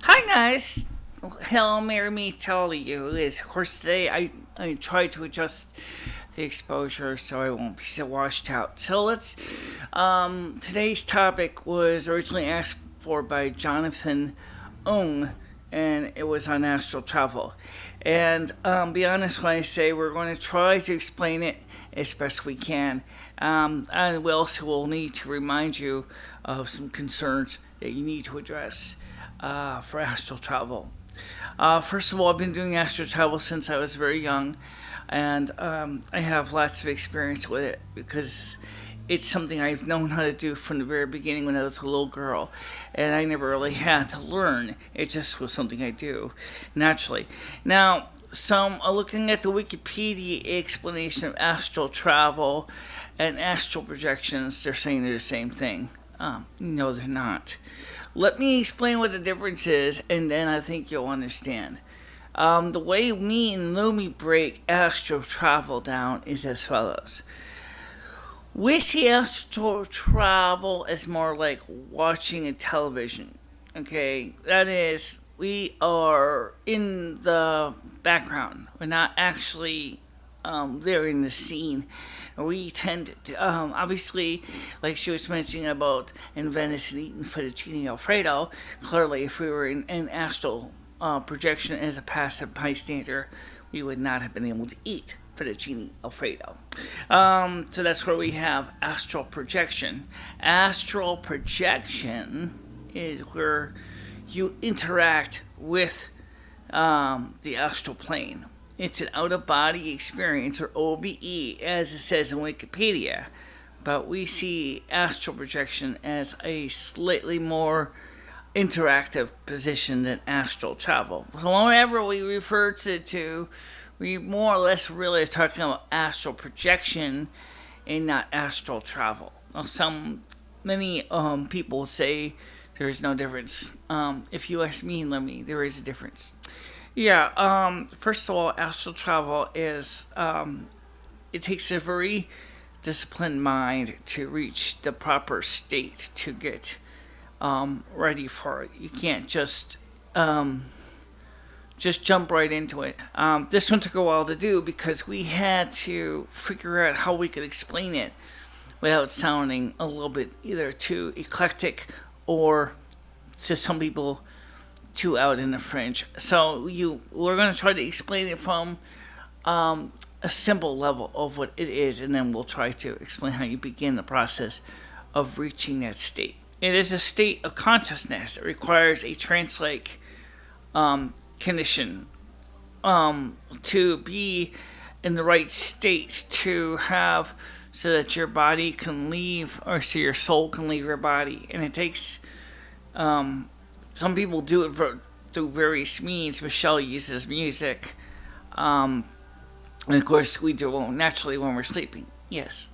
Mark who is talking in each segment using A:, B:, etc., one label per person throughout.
A: Hi guys. Hello, Mary me tell you is of course today I try to adjust the exposure so I won't be so washed out. So let's today's topic was originally asked for by Jonathan Ung, and it was on astral travel. And be honest when I say we're going to try to explain it as best we can. And we also will need to remind you of some concerns that you need to address for astral travel. First of all, I've been doing astral travel since I was very young, and I have lots of experience with it because it's something I've known how to do from the very beginning when I was a little girl, and I never really had to learn. It just was something I do naturally. Now, some looking at the Wikipedia explanation of astral travel and astral projections, they're saying they're the same thing. No, they're not. Let me explain what the difference is, and then I think you'll understand. The way me and Lumi break astral travel down is as follows. We see astral travel as more like watching a television. Okay, that is, we are in the background. We're not actually there in the scene. We tend to, obviously, like she was mentioning about in Venice and eating fettuccine alfredo, clearly if we were in an astral projection as a passive bystander, we would not have been able to eat fettuccine alfredo. So that's where we have astral projection. Astral projection is where you interact with the astral plane. It's an out of body experience, or OBE, as it says in Wikipedia. But we see astral projection as a slightly more interactive position than astral travel. So whenever we refer to, we more or less really are talking about astral projection and not astral travel. Now, many people say there is no difference. If you ask me and Lemmy, there is a difference. Yeah, first of all, astral travel is, it takes a very disciplined mind to reach the proper state to get ready for it. You can't just jump right into it. This one took a while to do because we had to figure out how we could explain it without sounding a little bit either too eclectic or to some people too out in the fringe. So we're going to try to explain it from a simple level of what it is, and then we'll try to explain how you begin the process of reaching that state. It is a state of consciousness that requires a trance-like condition to be in the right state to have so that your body can leave, or so your soul can leave your body. And it takes some people do it through various means. Michelle uses music. And of course, we do it naturally when we're sleeping. Yes.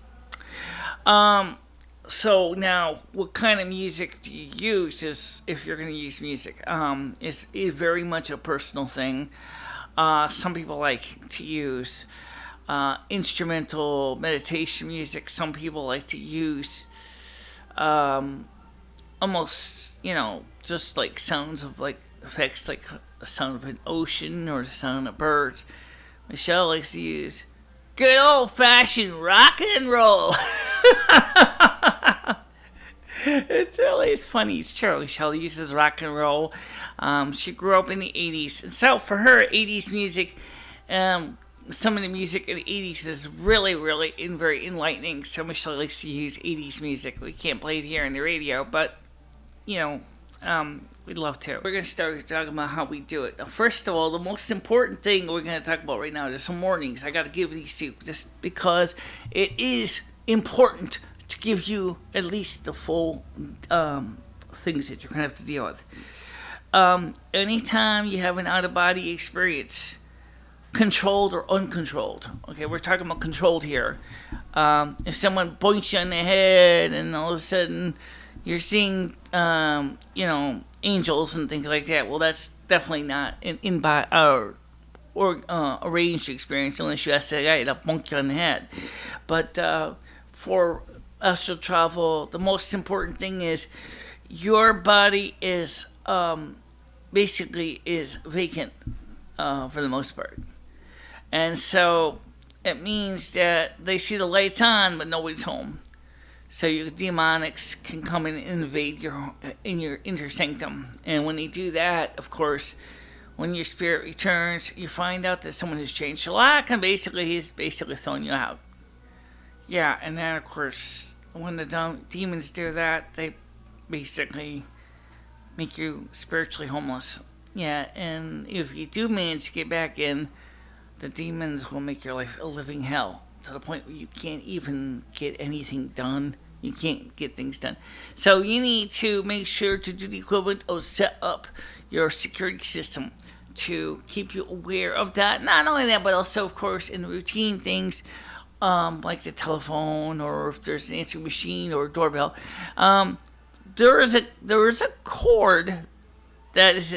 A: So now, what kind of music do you use? Is if you're going to use music, is very much a personal thing. Some people like to use instrumental meditation music. Some people like to use almost, just like sounds of like effects, like the sound of an ocean or the sound of birds. Michelle likes to use good old fashioned rock and roll. It's funny. It's true. Michelle uses rock and roll. She grew up in the 80s. And so for her, 80s music, some of the music in the 80s is really, really very enlightening. So Michelle likes to use 80s music. We can't play it here on the radio, but we'd love to. We're going to start talking about how we do it. Now, first of all, the most important thing we're going to talk about right now is some warnings. I got to give these to you just because it is important to give you at least the full things that you're going to have to deal with. Anytime you have an out-of-body experience, controlled or uncontrolled. Okay, we're talking about controlled here. If someone boinks you on the head and all of a sudden you're seeing, angels and things like that. Well, that's definitely not an arranged experience unless you ask that guy to bonk you on the head. But for astral travel, the most important thing is your body is basically is vacant for the most part. And so it means that they see the lights on, but nobody's home. So your demonics can come and invade your inner sanctum. And when they do that, of course, when your spirit returns, you find out that someone has changed a lot, and basically he's basically throwing you out. Yeah, and then of course, when the demons do that, they basically make you spiritually homeless. Yeah, and if you do manage to get back in, the demons will make your life a living hell to the point where you can't even get anything done. You can't get things done. So you need to make sure to do the equivalent of set up your security system to keep you aware of that. Not only that, but also, of course, in routine things like the telephone, or if there's an answering machine or a doorbell. There is a cord that is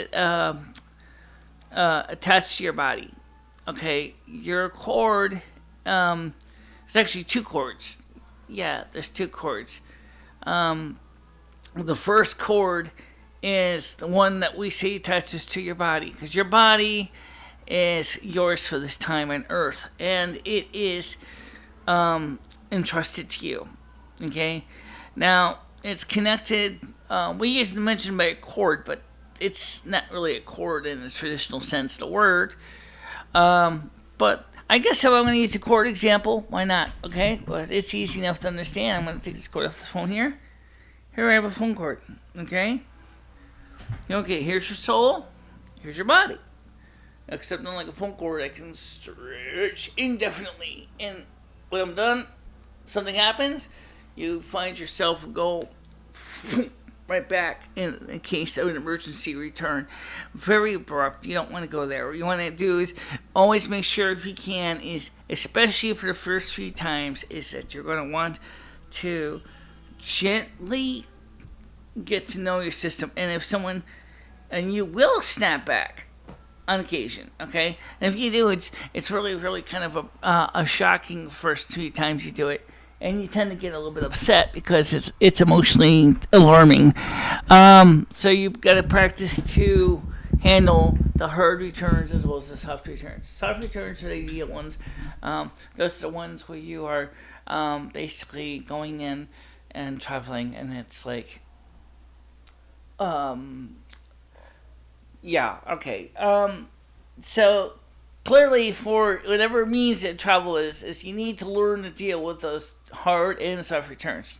A: attached to your body. Okay, your cord. There's actually two cords. Yeah, there's two cords. The first cord is the one that we say attaches to your body, because your body is yours for this time on Earth, and it is entrusted to you. Okay, now it's connected. We used to mention by a cord, but it's not really a cord in the traditional sense of the word. But I guess if I'm going to use a cord example, why not? Okay, but it's easy enough to understand. I'm going to take this cord off the phone here. Here I have a phone cord. Okay. Okay, here's your soul. Here's your body. Except unlike a phone cord, I can stretch indefinitely. And when I'm done, something happens. You find yourself go right back in case of an emergency return. Very abrupt. You don't want to go there. What you want to do is always make sure, if you can, is especially for the first few times, is that you're going to want to gently get to know your system. And if someone, and you will snap back on occasion, okay? And if you do, it's really, really kind of a shocking first few times you do it. And you tend to get a little bit upset because it's emotionally alarming. So you've got to practice to handle the hard returns as well as the soft returns. Soft returns are the ideal ones. Those are the ones where you are basically going in and traveling, and it's like, yeah, okay. So clearly, for whatever means that travel is you need to learn to deal with those hard and soft returns.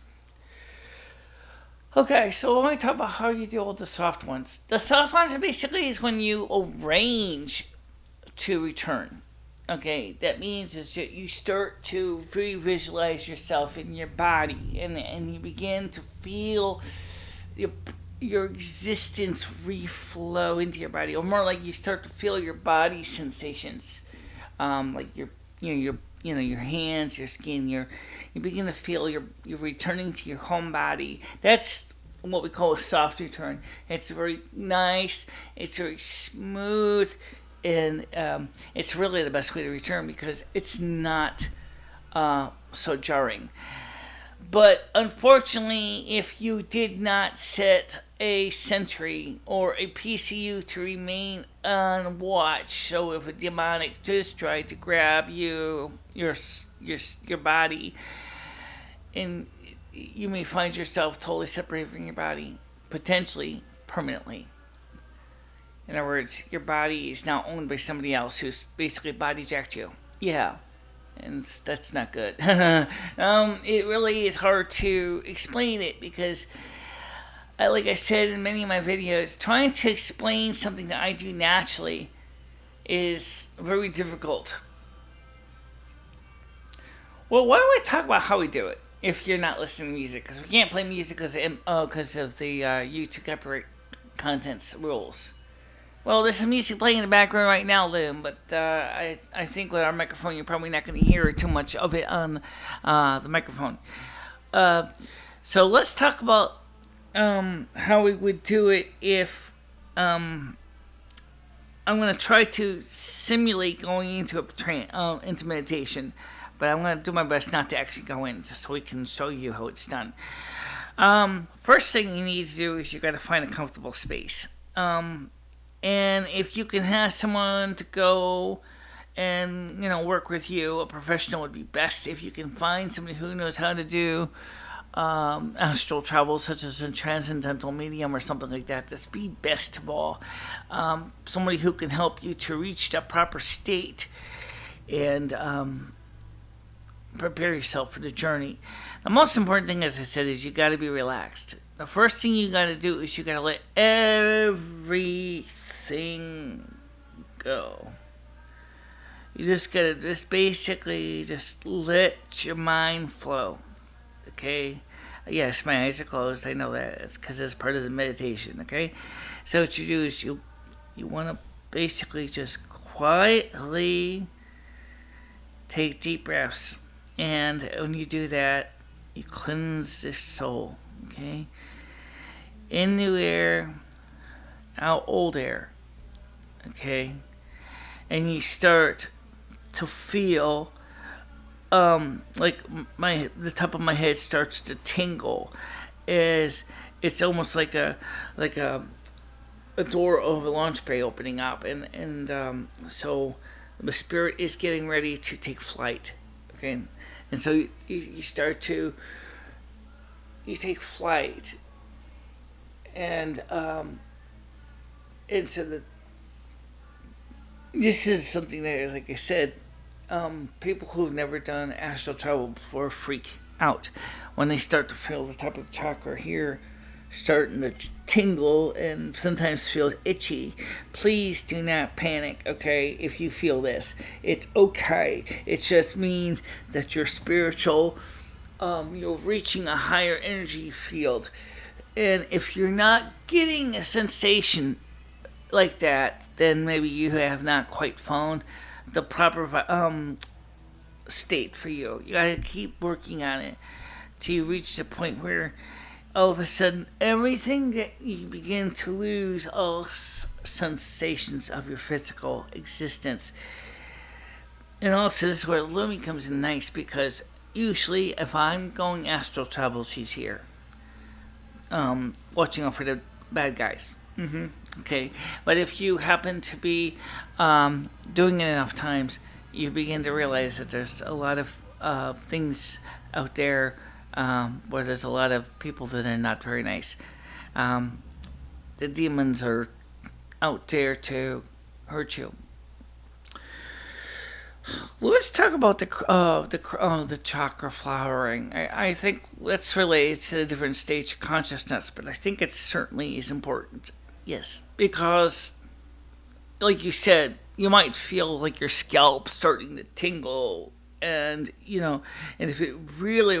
A: Okay, so when we talk about how you deal with the soft ones, the soft ones are basically is when you arrange to return. Okay, that means is that you start to visualize yourself in your body, and you begin to feel your existence reflow into your body, or more like you start to feel your body sensations, like your hands, your skin, you begin to feel you're returning to your home body. That's what we call a soft return. It's very nice, it's very smooth, and it's really the best way to return because it's not so jarring. But unfortunately, if you did not set a sentry or a PCU to remain on watch, so if a demonic just tried to grab your body, and you may find yourself totally separated from your body, potentially permanently. In other words, your body is now owned by somebody else who's basically bodyjacked you. Yeah. And that's not good. It really is hard to explain it because, like I said in many of my videos, trying to explain something that I do naturally is very difficult. Well, why don't we talk about how we do it if you're not listening to music? Because we can't play music because of the YouTube copyright contents rules. Well, there's some music playing in the background right now, Liam, but I think with our microphone, you're probably not going to hear too much of it on the microphone. So let's talk about how we would do it if I'm going to try to simulate going into into meditation, but I'm going to do my best not to actually go in, just so we can show you how it's done. First thing you need to do is you got to find a comfortable space. And if you can have someone to go and work with you, a professional would be best. If you can find somebody who knows how to do astral travel, such as a transcendental medium or something like that, that's be best of all. Somebody who can help you to reach that proper state and prepare yourself for the journey. The most important thing, as I said, is you got to be relaxed. The first thing you got to do is you got to let everything go. You just got to basically let your mind flow. Okay? Yes, my eyes are closed. I know that. It's because it's part of the meditation. Okay? So what you do is you want to basically just quietly take deep breaths. And when you do that, you cleanse the soul. Okay? In new air, out old air. Okay? And you start to feel like the top of my head starts to tingle. It's almost like a door of a launch bay opening up, and so the spirit is getting ready to take flight. Okay, and so you start to take flight, and so this is something that, like I said, people who've never done astral travel before freak out when they start to feel the top of the chakra here starting to tingle and sometimes feel itchy. Please do not panic, okay, if you feel this. It's okay. It just means that you're spiritual, you're reaching a higher energy field. And if you're not getting a sensation like that, then maybe you have not quite found the proper state for you. You gotta keep working on it till you reach the point where all of a sudden everything that you begin to lose all sensations of your physical existence. And also this is where Lumi comes in nice, because usually if I'm going astral travel, she's here, watching out for the bad guys. Okay, but if you happen to be doing it enough times, you begin to realize that there's a lot of things out there where there's a lot of people that are not very nice. The demons are out there to hurt you. Let's talk about the chakra flowering. I think that's related to a different stage of consciousness, but I think it certainly is important. Yes, because, like you said, you might feel like your scalp starting to tingle, and and if it really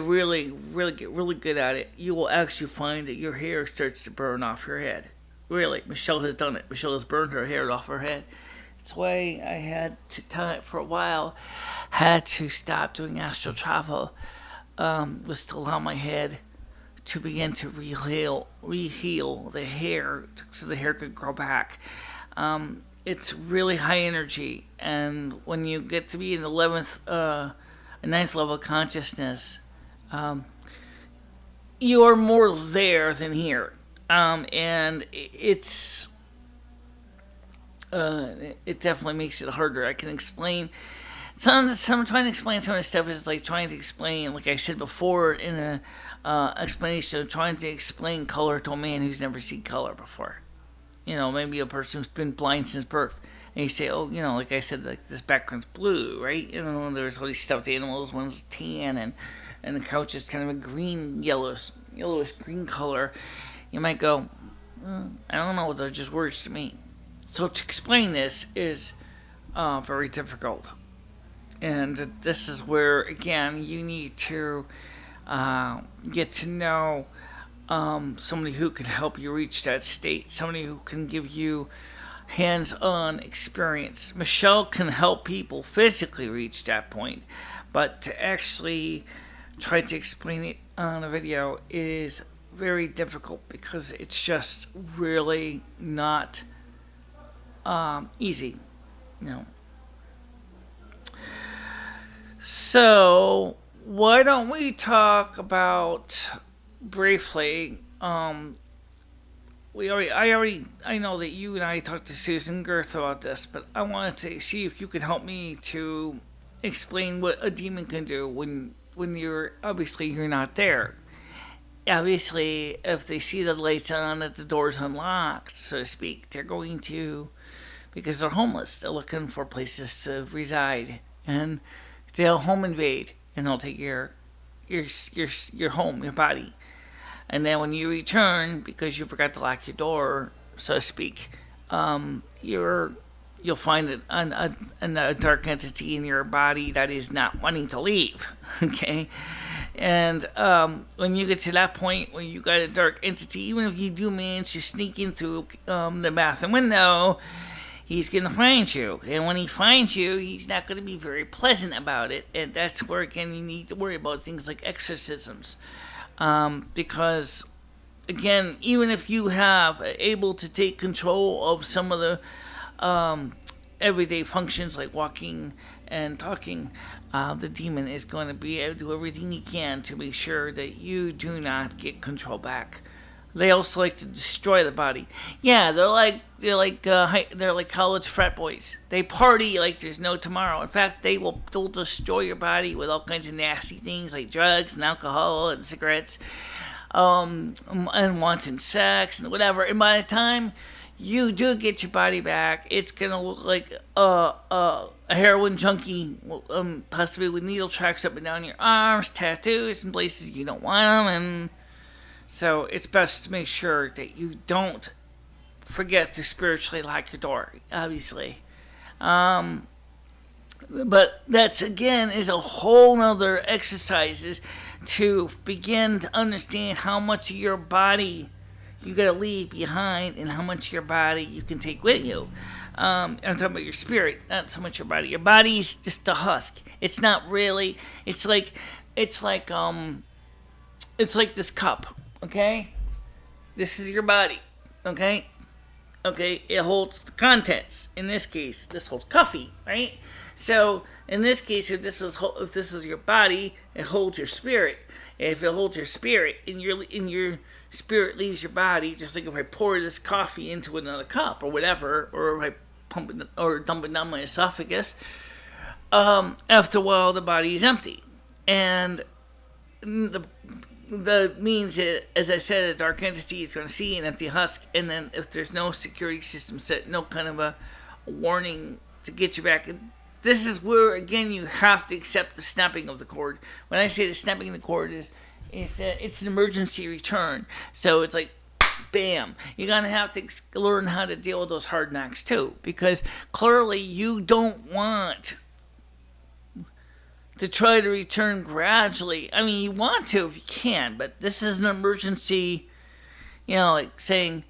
A: get really good at it, you will actually find that your hair starts to burn off your head. Really, Michelle has done it. Michelle has burned her hair off her head. That's why I had to for a while, had to stop doing astral travel, was to allow my head to begin to reheal the hair, so the hair could grow back. It's really high energy, and when you get to be in the 9th level of consciousness, you are more there than here, and it definitely makes it harder. I can explain. Some trying to explain some of this stuff is like trying to explain, like I said before in a explanation, of trying to explain color to a man who's never seen color before. Maybe a person who's been blind since birth, and you say, oh, like I said, like this background's blue, right? There's all these stuffed animals, one's tan, and the couch is kind of a green, yellowish green color. You might go, I don't know, they're just words to me. So to explain this is very difficult. And this is where, again, you need to get to know somebody who can help you reach that state, somebody who can give you hands-on experience. Michelle can help people physically reach that point, but to actually try to explain it on a video is very difficult because it's just really not easy. So why don't we talk about briefly I know that you and I talked to Susan Girth about this, but I wanted to see if you could help me to explain what a demon can do when you're not there. Obviously, if they see the lights on, that the door's unlocked, so to speak, they're going to, because they're homeless, they're looking for places to reside, and they'll home invade, and they'll take your home, your body. And then when you return, because you forgot to lock your door, so to speak, you'll find a dark entity in your body that is not wanting to leave. Okay, and when you get to that point where you got a dark entity, even if you do manage to sneak in through the bathroom window, he's going to find you. And when he finds you, he's not going to be very pleasant about it. And that's where, again, you need to worry about things like exorcisms. Because, again, even if you have able to take control of some of the everyday functions like walking and talking, the demon is going to be able to do everything he can to make sure that you do not get control back. They also like to destroy the body. Yeah, they're like college frat boys. They party like there's no tomorrow. In fact, they'll destroy your body with all kinds of nasty things like drugs and alcohol and cigarettes, and wanton sex and whatever. And by the time you do get your body back, it's gonna look like a heroin junkie, possibly with needle tracks up and down your arms, tattoos in places you don't want them, and so it's best to make sure that you don't forget to spiritually lock your door, obviously. But that's, again, is a whole nother exercises to begin to understand how much of your body you got to leave behind and how much of your body you can take with you. I'm talking about your spirit, not so much your body. Your body's just a husk. It's not really. It's like this cup. Okay, this is your body. Okay, it holds the contents. In this case, this holds coffee, right? So in this case, if this is your body, it holds your spirit. If it holds your spirit, and your spirit leaves your body, just like if I pour this coffee into another cup or whatever, or if I pump it or dump it down my esophagus, after a while the body is empty, and that means that, as I said, a dark entity is going to see an empty husk, and then if there's no security system set, no kind of a warning to get you back, this is where, again, you have to accept the snapping of the cord. When I say the snapping of the cord is that it's an emergency return. So it's like, bam. You're going to have to learn how to deal with those hard knocks, too, because clearly you don't want to try to return gradually. I mean, you want to if you can, but this is an emergency, like saying,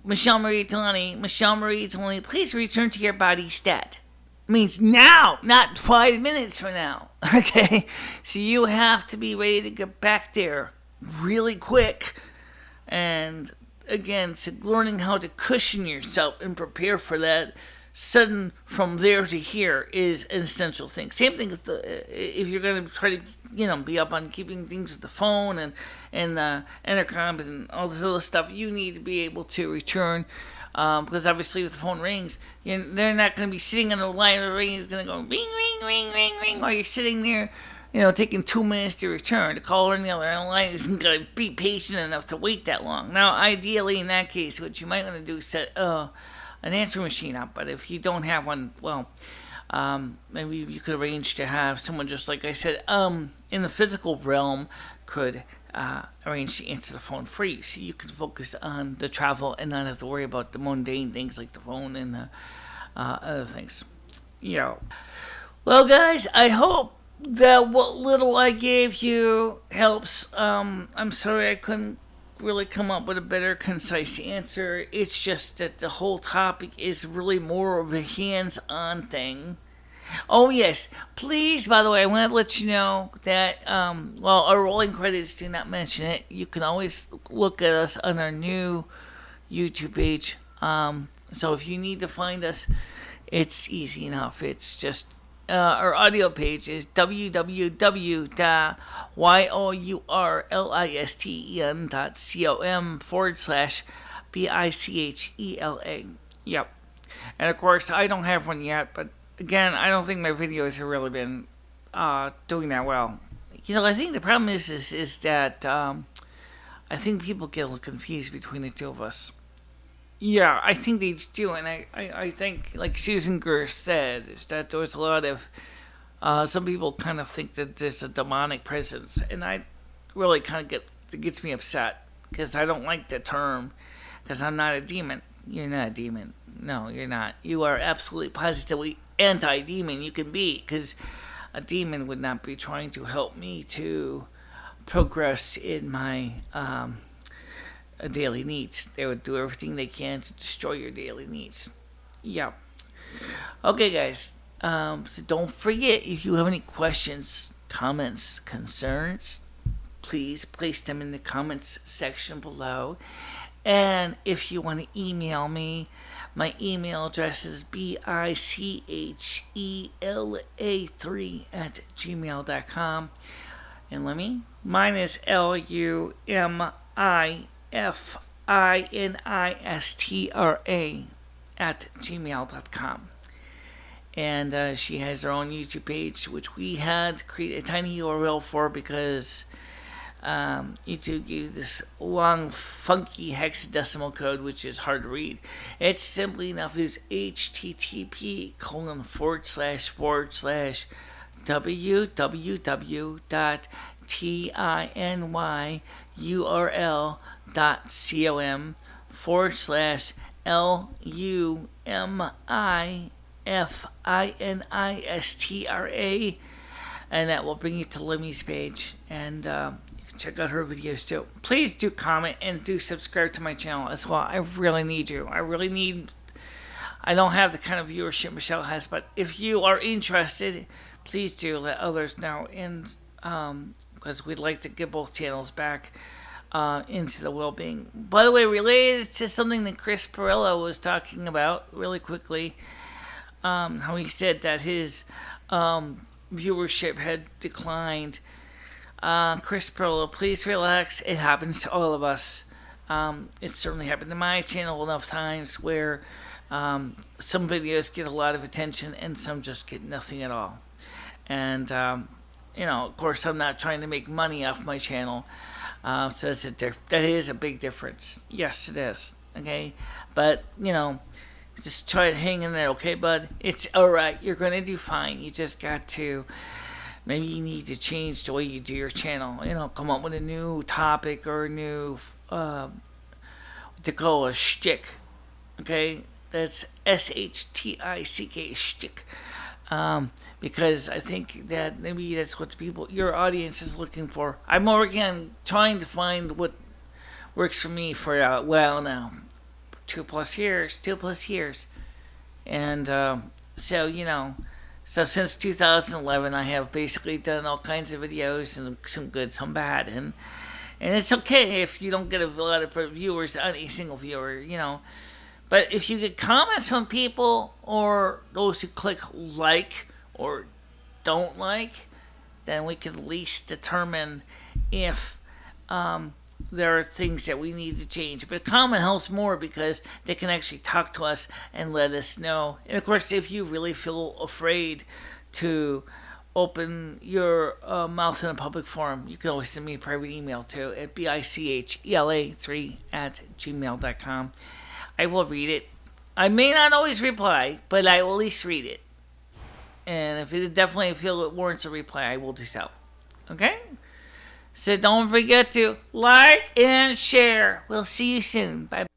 A: MicheleMarieDalene, please return to your body stat. It means now, not 5 minutes from now. Okay? So you have to be ready to get back there really quick. And again, so learning how to cushion yourself and prepare for that sudden from there to here is an essential thing. Same thing if you're going to try to be up on keeping things with the phone and the intercoms and all this other stuff. You need to be able to return, because obviously if the phone rings, they're not going to be sitting on the line. The ring is going to go ring, ring, ring, ring, ring while you're sitting there, taking 2 minutes to return. The caller on the other end of the line isn't going to be patient enough to wait that long. Now, ideally in that case, what you might want to do is set an answering machine up, but if you don't have one, well, maybe you could arrange to have someone, just like I said, in the physical realm, could arrange to answer the phone for you, so you can focus on the travel and not have to worry about the mundane things like the phone and other things. Well, guys, I hope that what little I gave you helps. I'm sorry I couldn't really come up with a better, concise answer. It's just that the whole topic is really more of a hands-on thing. Oh, yes. Please, by the way, I want to let you know that, our rolling credits do not mention it. You can always look at us on our new YouTube page. So if you need to find us, it's easy enough. It's just our audio page is www.yourlisten.com/. Bichela. Yep. And of course, I don't have one yet, but again, I don't think my videos have really been doing that well. I think the problem is that I think people get a little confused between the two of us. Yeah, I think they do, and I think, like Susan Gerst said, is that there's a lot of some people kind of think that there's a demonic presence, and I really kind of it gets me upset because I don't like the term because I'm not a demon. You're not a demon. No, you're not. You are absolutely positively anti-demon. You can be, because a demon would not be trying to help me to progress in my daily needs. They would do everything they can to destroy your daily needs. Yeah. Okay, guys. So don't forget, if you have any questions, comments, concerns, please place them in the comments section below. And if you want to email me, my email address is bichela3@gmail.com. And mine is lumiFINISTRA@gmail.com. And she has her own YouTube page, which we had to create a tiny URL for because YouTube gave this long, funky hexadecimal code, which is hard to read. It's simply enough is www.tinyurl.com/LUMIFINISTRA, and that will bring you to Limmy's page, and check out her videos too. Please do comment and do subscribe to my channel as well. I really need you. I don't have the kind of viewership Michelle has, but if you are interested, please do let others know. And because we'd like to get both channels back into the well-being. By the way, related to something that Chris Perella was talking about really quickly, how he said that his viewership had declined. Chris Perella, please relax. It happens to all of us. It certainly happened to my channel enough times where some videos get a lot of attention and some just get nothing at all. And of course, I'm not trying to make money off my channel, so that is a big difference. Yes, it is. Okay, but just try to hang in there, okay, bud? It's all right. You're gonna do fine. You just got to. Maybe you need to change the way you do your channel. Come up with a new topic or a new, what they call a shtick. Okay? That's SHTICK, shtick. Because I think that maybe that's what your audience is looking for. I'm working on trying to find what works for me for a while now. 2+ years. And so since 2011, I have basically done all kinds of videos, and some good, some bad, and it's okay if you don't get a lot of viewers on a single viewer, But if you get comments from people, or those who click like or don't like, then we can at least determine if there are things that we need to change. But a comment helps more because they can actually talk to us and let us know. And of course, if you really feel afraid to open your mouth in a public forum, you can always send me a private email too at bichela3@gmail.com. I will read it. I may not always reply, but I will at least read it. And if it definitely feel it warrants a reply, I will do so. Okay? So don't forget to like and share. We'll see you soon. Bye.